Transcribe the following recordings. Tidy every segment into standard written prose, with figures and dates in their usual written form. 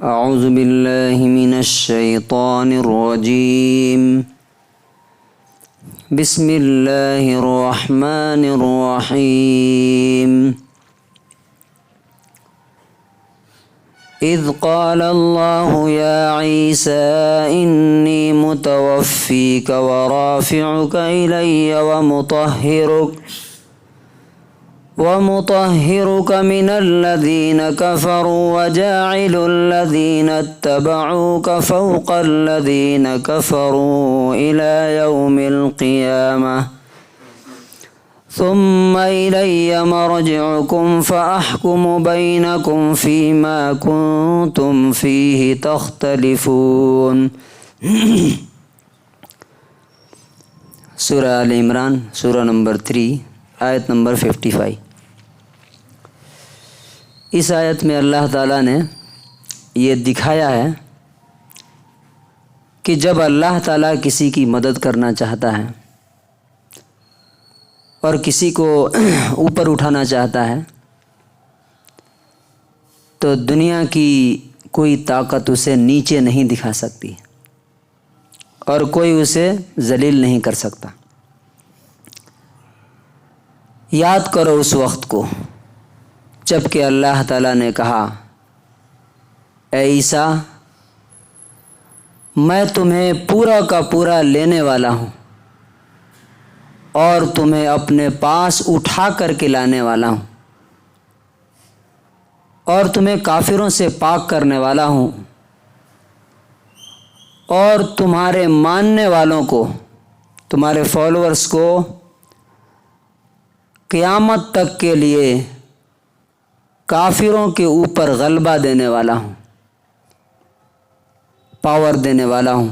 اعوذ باللہ من الشیطان الرجیم بسم اللہ الرحمن الرحیم اذ قال اللہ یا عیسیٰ انی متوفیک ورافعک الی ومطهرك من الذين كفروا وجاعل الذين اتبعوك فوق الذين كفروا إلى يوم القيامة ثم إلي مرجعكم فأحكم بينكم فيما كنتم فيه تختلفون. سورہ آل عمران سورہ نمبر 3 آیت نمبر 55. اس آیت میں اللہ تعالیٰ نے یہ دکھایا ہے کہ جب اللہ تعالیٰ کسی کی مدد کرنا چاہتا ہے اور کسی کو اوپر اٹھانا چاہتا ہے تو دنیا کی کوئی طاقت اسے نیچے نہیں دکھا سکتی اور کوئی اسے ذلیل نہیں کر سکتا. یاد کرو اس وقت کو جب کہ اللہ تعالیٰ نے کہا اے عیسیٰ میں تمہیں پورا کا پورا لینے والا ہوں اور تمہیں اپنے پاس اٹھا کر کے لانے والا ہوں اور تمہیں کافروں سے پاک کرنے والا ہوں اور تمہارے ماننے والوں کو تمہارے فالوورز کو قیامت تک کے لیے کافروں کے اوپر غلبہ دینے والا ہوں، پاور دینے والا ہوں.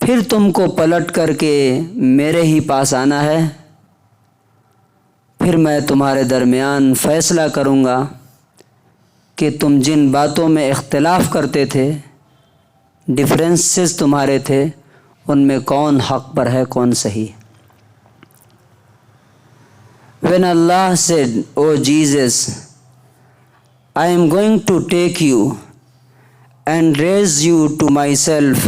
پھر تم کو پلٹ کر کے میرے ہی پاس آنا ہے، پھر میں تمہارے درمیان فیصلہ کروں گا کہ تم جن باتوں میں اختلاف کرتے تھے، ڈفرینسز تمہارے تھے، ان میں کون حق پر ہے کون صحیح. When Allah said, "O Jesus, I am going to take you and raise you to myself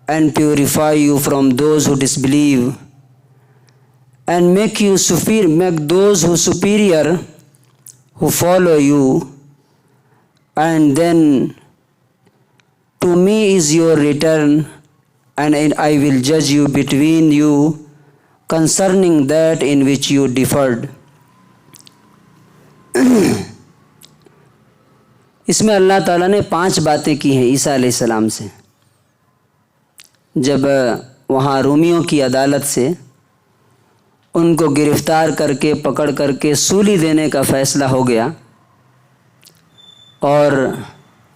and purify you from those who disbelieve and make those who superior who follow you, and then to me is your return and I will judge you between you concerning that in which you differed." اس میں اللہ تعالیٰ نے 5 باتیں کی ہیں عیسیٰ علیہ السلام سے. جب وہاں رومیوں کی عدالت سے ان کو گرفتار کر کے پکڑ کر کے سولی دینے کا فیصلہ ہو گیا اور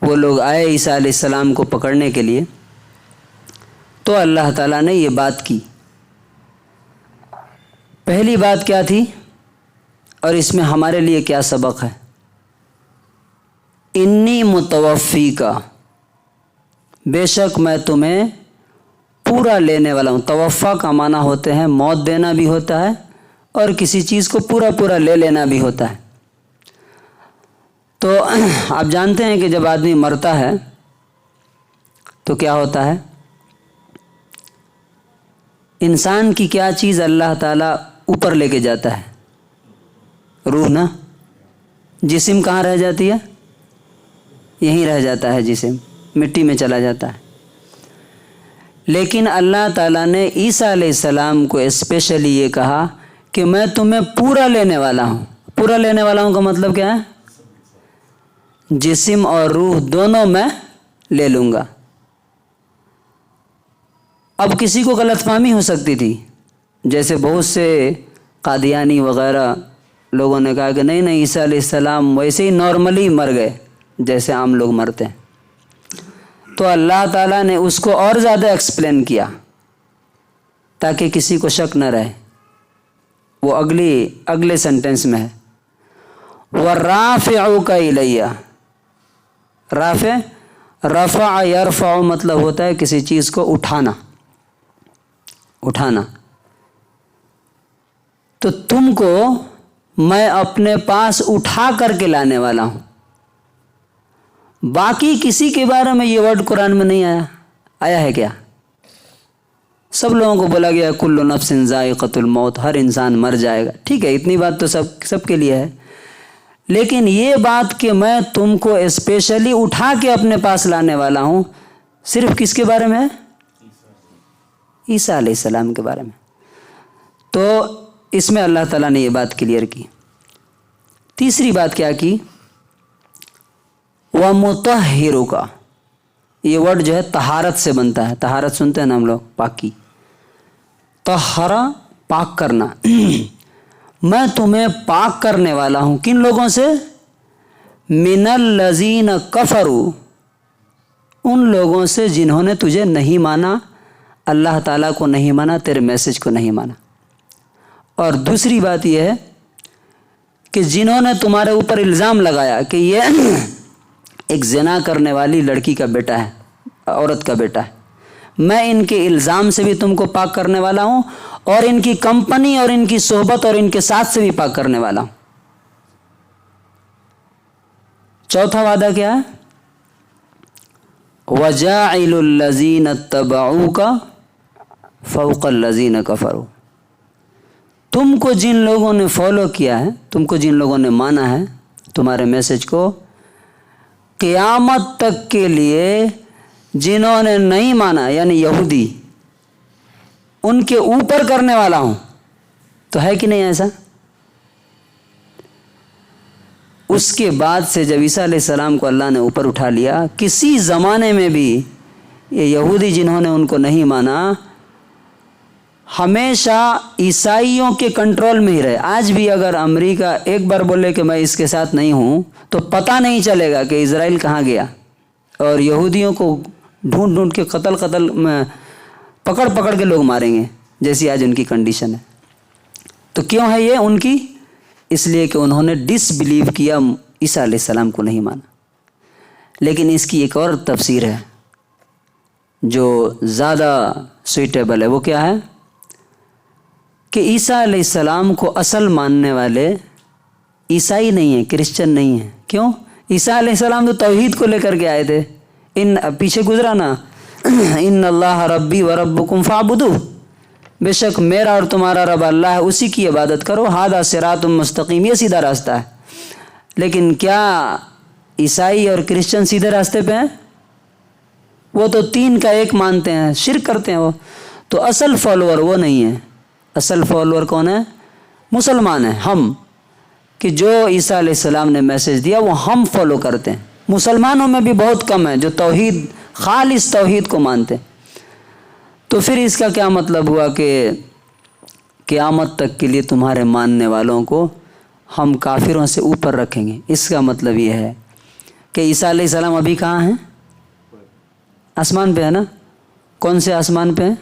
وہ لوگ آئے عیسیٰ علیہ السلام کو پکڑنے کے لیے، تو اللہ تعالیٰ نے یہ بات کی. پہلی بات کیا تھی اور اس میں ہمارے لیے کیا سبق ہے؟ انی متوفی کا، بے شک میں تمہیں پورا لینے والا ہوں. توفا کا معنی ہوتے ہیں موت دینا بھی ہوتا ہے اور کسی چیز کو پورا لے لینا بھی ہوتا ہے. تو آپ جانتے ہیں کہ جب آدمی مرتا ہے تو کیا ہوتا ہے؟ انسان کی کیا چیز اللہ تعالیٰ اوپر لے کے جاتا ہے؟ روح نا. جسم کہاں رہ جاتی ہے؟ یہیں رہ جاتا ہے جسم، مٹی میں چلا جاتا ہے. لیکن اللہ تعالیٰ نے عیسیٰ علیہ السلام کو اسپیشلی یہ کہا کہ میں تمہیں پورا لینے والا ہوں. پورا لینے والا ہوں کا مطلب کیا ہے؟ جسم اور روح دونوں میں لے لوں گا. اب کسی کو غلط فہمی ہو سکتی تھی، جیسے بہت سے قادیانی وغیرہ لوگوں نے کہا کہ نہیں عیسیٰ علیہ السلام ویسے ہی نارملی مر گئے جیسے عام لوگ مرتے ہیں. تو اللہ تعالیٰ نے اس کو اور زیادہ ایکسپلین کیا تاکہ کسی کو شک نہ رہے. وہ اگلے سینٹنس میں ہے وَرَافِعُكَ إِلَيَّ. رافع، رفع یرفع مطلب ہوتا ہے کسی چیز کو اٹھانا. تو تم کو میں اپنے پاس اٹھا کر کے لانے والا ہوں. باقی کسی کے بارے میں یہ ورڈ قرآن میں نہیں آیا ہے کیا؟ سب لوگوں کو بولا گیا کل نفس ذائقۃ الموت، ہر انسان مر جائے گا، ٹھیک ہے، اتنی بات تو سب کے لیے ہے، لیکن یہ بات کہ میں تم کو اسپیشلی اٹھا کے اپنے پاس لانے والا ہوں، صرف کس کے بارے میں ہے؟ عیسیٰ علیہ السلام کے بارے میں۔ تو اس میں اللہ تعالیٰ نے یہ بات کلیئر کی۔ تیسری بات کیا کی؟ وَمُطَهِّرُكَ، یہ ورڈ جو ہے طہارت سے بنتا ہے، طہارت سنتے ہیں نا ہم لوگ، پاکی، طہرا پاک کرنا، میں تمہیں پاک کرنے والا ہوں، کن لوگوں سے؟ من الذین کفروا، ان لوگوں سے جنہوں نے تجھے نہیں مانا، اللہ تعالیٰ کو نہیں مانا، تیرے میسج کو نہیں مانا۔ اور دوسری بات یہ ہے کہ جنہوں نے تمہارے اوپر الزام لگایا کہ یہ ایک زنا کرنے والی لڑکی کا بیٹا ہے، عورت کا بیٹا ہے، میں ان کے الزام سے بھی تم کو پاک کرنے والا ہوں، اور ان کی کمپنی اور ان کی صحبت اور ان کے ساتھ سے بھی پاک کرنے والا ہوں۔ چوتھا وعدہ کیا ہے؟ وَجَاعِلُ الَّذِينَ اتَّبَعُوكَ فَوْقَ الَّذِينَ كَفَرُوا، تم کو جن لوگوں نے فالو کیا ہے، تم کو جن لوگوں نے مانا ہے تمہارے میسج کو، قیامت تک کے لیے جنہوں نے نہیں مانا یعنی یہودی، ان کے اوپر کرنے والا ہوں۔ تو ہے کہ نہیں ایسا؟ اس کے بعد سے جب عیسیٰ علیہ السلام کو اللہ نے اوپر اٹھا لیا، کسی زمانے میں بھی یہ یہودی جنہوں نے ان کو نہیں مانا ہمیشہ عیسائیوں کے کنٹرول میں ہی رہے۔ آج بھی اگر امریکہ ایک بار بولے کہ میں اس کے ساتھ نہیں ہوں تو پتہ نہیں چلے گا کہ اسرائیل کہاں گیا، اور یہودیوں کو ڈھونڈ ڈھونڈ کے قتل میں پکڑ کے لوگ ماریں گے، جیسی آج ان کی کنڈیشن ہے۔ تو کیوں ہے یہ ان کی؟ اس لیے کہ انہوں نے ڈس بلیو کیا، عیسیٰ علیہ السلام کو نہیں مانا۔ لیکن اس کی ایک اور تفسیر ہے جو زیادہ سویٹیبل ہے، وہ کیا ہے کہ عیسیٰ علیہ السلام کو اصل ماننے والے عیسائی نہیں ہیں، کرسچن نہیں ہیں۔ کیوں؟ عیسیٰ علیہ السلام تو توحید کو لے کر کے آئے تھے، پیچھے گزرا نا، ان اللہ ربی و ربکم فاعبدوہ، بے شک میرا اور تمہارا رب اللہ ہے، اسی کی عبادت کرو، ھذا صراط مستقیم، یہ سیدھا راستہ ہے۔ لیکن کیا عیسائی اور کرسچن سیدھے راستے پہ ہیں؟ وہ تو تین کا ایک مانتے ہیں، شرک کرتے ہیں وہ۔ تو اصل فالوور وہ نہیں ہے، اصل فالوور کون ہے؟ مسلمان ہیں ہم، کہ جو عیسیٰ علیہ السلام نے میسج دیا وہ ہم فالو کرتے ہیں۔ مسلمانوں میں بھی بہت کم ہیں جو توحید، خالص توحید کو مانتے ہیں۔ تو پھر اس کا کیا مطلب ہوا کہ قیامت تک کے لیے تمہارے ماننے والوں کو ہم کافروں سے اوپر رکھیں گے۔ اس کا مطلب یہ ہے کہ عیسیٰ علیہ السلام ابھی کہاں ہیں؟ آسمان پہ ہے نا؟ کون سے آسمان پہ ہیں؟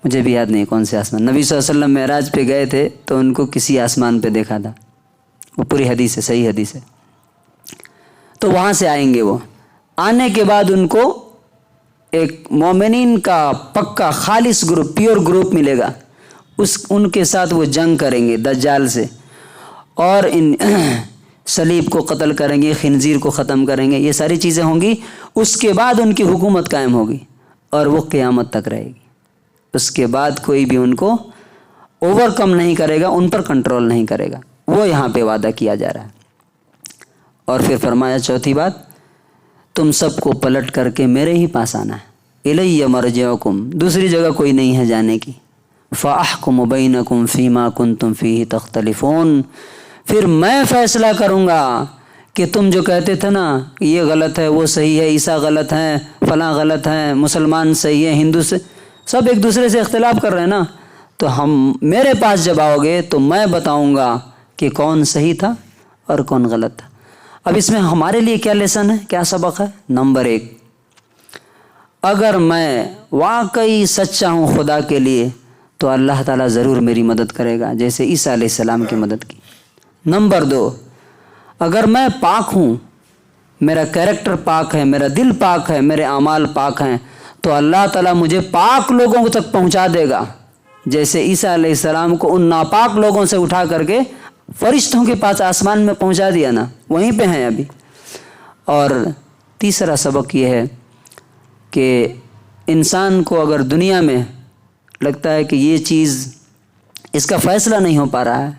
مجھے بھی یاد نہیں کون سے آسمان۔ نبی صلی اللہ علیہ وسلم معراج پہ گئے تھے تو ان کو کسی آسمان پہ دیکھا تھا، وہ پوری حدیث ہے، صحیح حدیث ہے۔ تو وہاں سے آئیں گے، وہ آنے کے بعد ان کو ایک مومنین کا پکا خالص گروپ، پیور گروپ ملے گا، ان کے ساتھ وہ جنگ کریں گے دجال سے، اور ان صلیب کو قتل کریں گے، خنزیر کو ختم کریں گے، یہ ساری چیزیں ہوں گی۔ اس کے بعد ان کی حکومت قائم ہوگی اور وہ قیامت تک رہے گی۔ اس کے بعد کوئی بھی ان کو اوور کم نہیں کرے گا، ان پر کنٹرول نہیں کرے گا، وہ یہاں پہ وعدہ کیا جا رہا ہے۔ اور پھر فرمایا چوتھی بات، تم سب کو پلٹ کر کے میرے ہی پاس آنا ہے، الیہ مرجعکم، دوسری جگہ کوئی نہیں ہے جانے کی، فاحکم بینکم فیما کنتم فیہ تختلفون، پھر میں فیصلہ کروں گا کہ تم جو کہتے تھے نا یہ غلط ہے، وہ صحیح ہے، عیسیٰ غلط ہیں، فلاں غلط ہیں، مسلمان صحیح ہیں، ہندو سے سب ایک دوسرے سے اختلاف کر رہے ہیں نا، تو ہم میرے پاس جب آؤ گے تو میں بتاؤں گا کہ کون صحیح تھا اور کون غلط تھا۔ اب اس میں ہمارے لیے کیا لیسن ہے، کیا سبق ہے؟ نمبر 1، اگر میں واقعی سچا ہوں خدا کے لیے تو اللہ تعالیٰ ضرور میری مدد کرے گا، جیسے عیسیٰ علیہ السلام کی مدد کی۔ نمبر 2، اگر میں پاک ہوں، میرا کیریکٹر پاک ہے، میرا دل پاک ہے، میرے اعمال پاک ہیں، تو اللہ تعالیٰ مجھے پاک لوگوں تک پہنچا دے گا، جیسے عیسیٰ علیہ السلام کو ان ناپاک لوگوں سے اٹھا کر کے فرشتوں کے پاس آسمان میں پہنچا دیا نا، وہیں پہ ہیں ابھی۔ اور تیسرا سبق یہ ہے کہ انسان کو اگر دنیا میں لگتا ہے کہ یہ چیز اس کا فیصلہ نہیں ہو پا رہا ہے،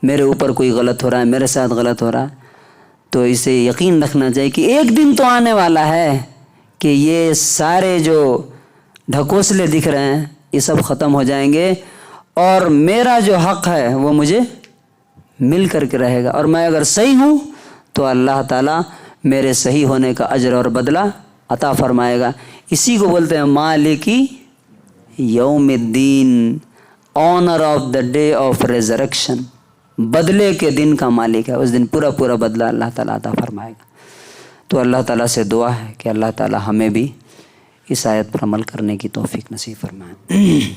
میرے اوپر کوئی غلط ہو رہا ہے، میرے ساتھ غلط ہو رہا ہے، تو اسے یقین رکھنا چاہیے کہ ایک دن تو آنے والا ہے کہ یہ سارے جو ڈھکوسلے دکھ رہے ہیں یہ سب ختم ہو جائیں گے، اور میرا جو حق ہے وہ مجھے مل کر کے رہے گا، اور میں اگر صحیح ہوں تو اللہ تعالیٰ میرے صحیح ہونے کا اجر اور بدلہ عطا فرمائے گا۔ اسی کو بولتے ہیں مالکی یوم الدین، owner of the day of resurrection, بدلے کے دن کا مالک ہے، اس دن پورا بدلہ اللہ تعالیٰ عطا فرمائے گا۔ تو اللہ تعالیٰ سے دعا ہے کہ اللہ تعالیٰ ہمیں بھی اس آیت پر عمل کرنے کی توفیق نصیب فرمائے۔